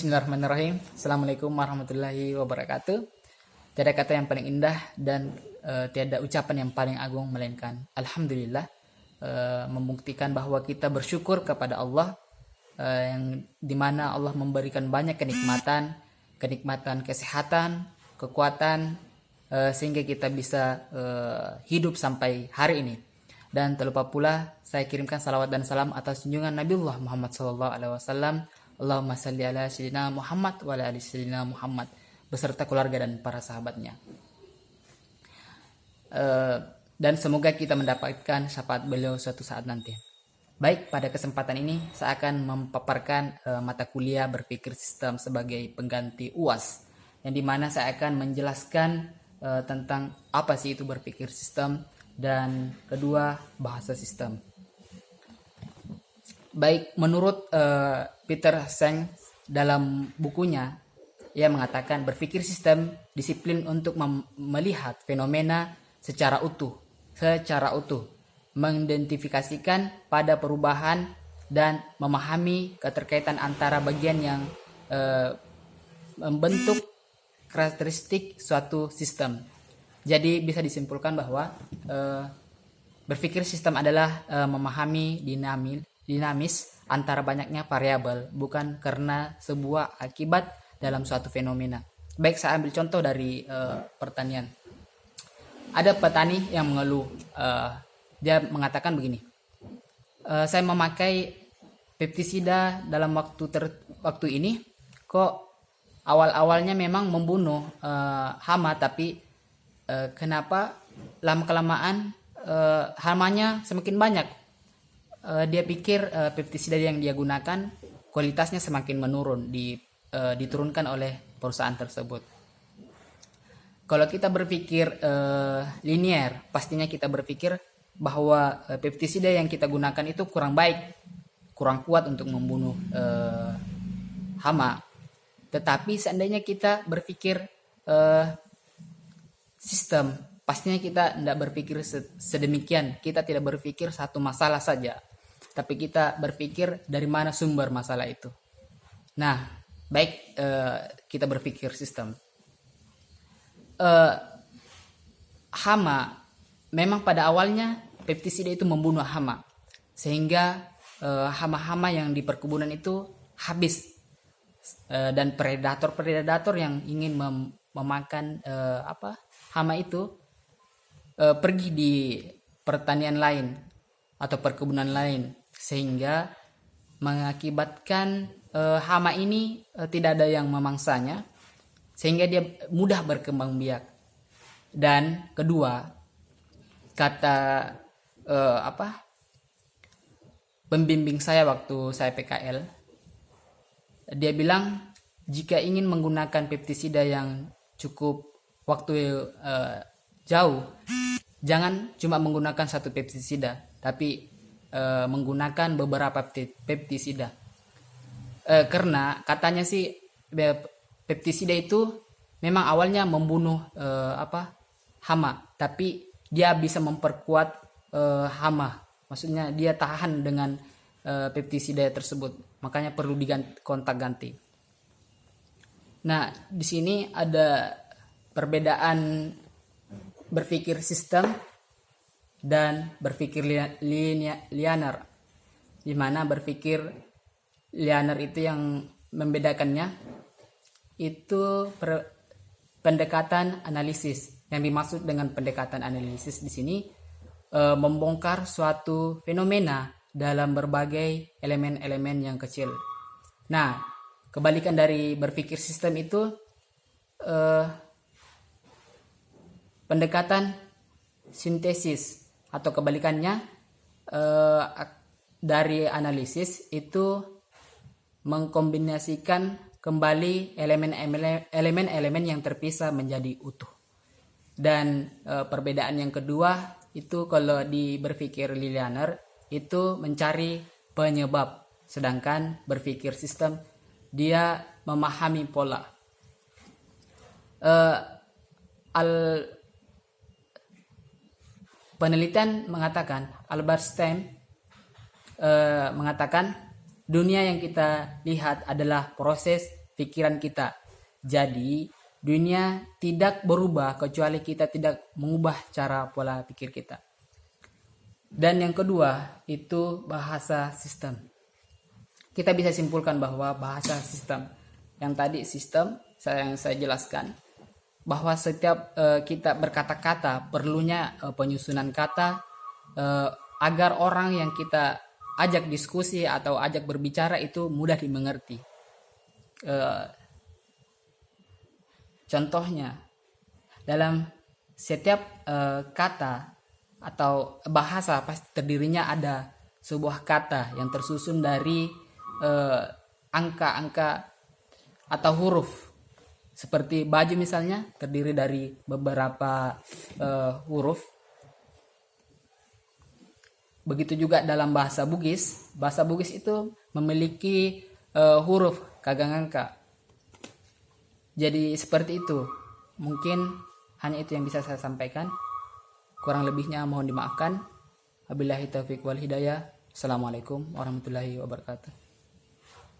Bismillahirrahmanirrahim. Assalamualaikum warahmatullahi wabarakatuh. Tiada kata yang paling indah dan tiada ucapan yang paling agung melainkan Alhamdulillah, membuktikan bahwa kita bersyukur kepada Allah, yang dimana Allah memberikan banyak kenikmatan kesehatan, kekuatan, sehingga kita bisa hidup sampai hari ini. Dan tak lupa pula saya kirimkan salawat dan salam atas junjungan Nabiullah Muhammad SAW. Allahumma salli ala sayyidina Muhammad wa ala ali sayyidina Muhammad beserta keluarga dan para sahabatnya. Dan semoga kita mendapatkan syafaat beliau suatu saat nanti. Baik, pada kesempatan ini saya akan memaparkan mata kuliah berpikir sistem sebagai pengganti UAS, yang dimana saya akan menjelaskan tentang apa sih itu berpikir sistem, dan kedua bahasa sistem. Baik, menurut Peter Senge dalam bukunya, ia mengatakan berpikir sistem disiplin untuk melihat fenomena secara utuh, mengidentifikasikan pada perubahan dan memahami keterkaitan antara bagian yang membentuk karakteristik suatu sistem. Jadi bisa disimpulkan bahwa berpikir sistem adalah memahami dinamis antara banyaknya variabel, bukan karena sebuah akibat dalam suatu fenomena. Baik, saya ambil contoh dari pertanian. Ada petani yang mengeluh, dia mengatakan begini, saya memakai pestisida dalam waktu ini, kok awal-awalnya memang membunuh hama, tapi kenapa lama kelamaan hamanya semakin banyak. Dia pikir pestisida yang dia gunakan kualitasnya semakin menurun, diturunkan oleh perusahaan tersebut. Kalau kita berpikir linier, pastinya kita berpikir bahwa pestisida yang kita gunakan itu kurang baik, kurang kuat untuk membunuh hama. Tetapi seandainya kita berpikir sistem, pastinya kita tidak berpikir sedemikian. Kita tidak berpikir satu masalah saja, tapi kita berpikir dari mana sumber masalah itu. Nah, baik, kita berpikir sistem. Hama, memang pada awalnya pestisida itu membunuh hama, sehingga hama-hama yang di perkebunan itu habis, dan predator yang ingin memakan hama itu pergi di pertanian lain atau perkebunan lain, sehingga mengakibatkan hama ini tidak ada yang memangsanya, sehingga dia mudah berkembang biak. Dan kedua, kata pembimbing saya waktu saya PKL, dia bilang jika ingin menggunakan pestisida yang cukup waktu jauh, jangan cuma menggunakan satu pestisida, tapi menggunakan beberapa pestisida. Karena katanya sih pestisida itu memang awalnya membunuh hama, tapi dia bisa memperkuat hama. Maksudnya dia tahan dengan pestisida tersebut, makanya perlu kontak ganti. Nah, di sini ada perbedaan berpikir sistem dan berpikir linear, di mana berpikir linear itu yang membedakannya itu pendekatan analisis. Yang dimaksud dengan pendekatan analisis di sini membongkar suatu fenomena dalam berbagai elemen-elemen yang kecil. Nah, kebalikan dari berpikir sistem itu pendekatan sintesis, atau kebalikannya dari analisis itu mengkombinasikan kembali elemen-elemen yang terpisah menjadi utuh. Dan perbedaan yang kedua itu kalau di berpikir linear itu mencari penyebab, sedangkan berpikir sistem dia memahami pola. Penelitian mengatakan, Albert Einstein mengatakan dunia yang kita lihat adalah proses pikiran kita. Jadi dunia tidak berubah kecuali kita tidak mengubah cara pola pikir kita. Dan yang kedua itu bahasa sistem. Kita bisa simpulkan bahwa bahasa sistem, yang tadi sistem yang saya jelaskan, bahwa setiap kita berkata-kata perlunya penyusunan kata agar orang yang kita ajak diskusi atau ajak berbicara itu mudah dimengerti. Contohnya, dalam setiap kata atau bahasa pasti terdirinya ada sebuah kata yang tersusun dari angka-angka atau huruf. Seperti baju misalnya terdiri dari beberapa huruf. Begitu juga dalam bahasa Bugis. Bahasa Bugis itu memiliki huruf kagangangka. Jadi seperti itu. Mungkin hanya itu yang bisa saya sampaikan. Kurang lebihnya mohon dimaafkan. Wabillahi taufiq wal hidayah. Assalamualaikum warahmatullahi wabarakatuh.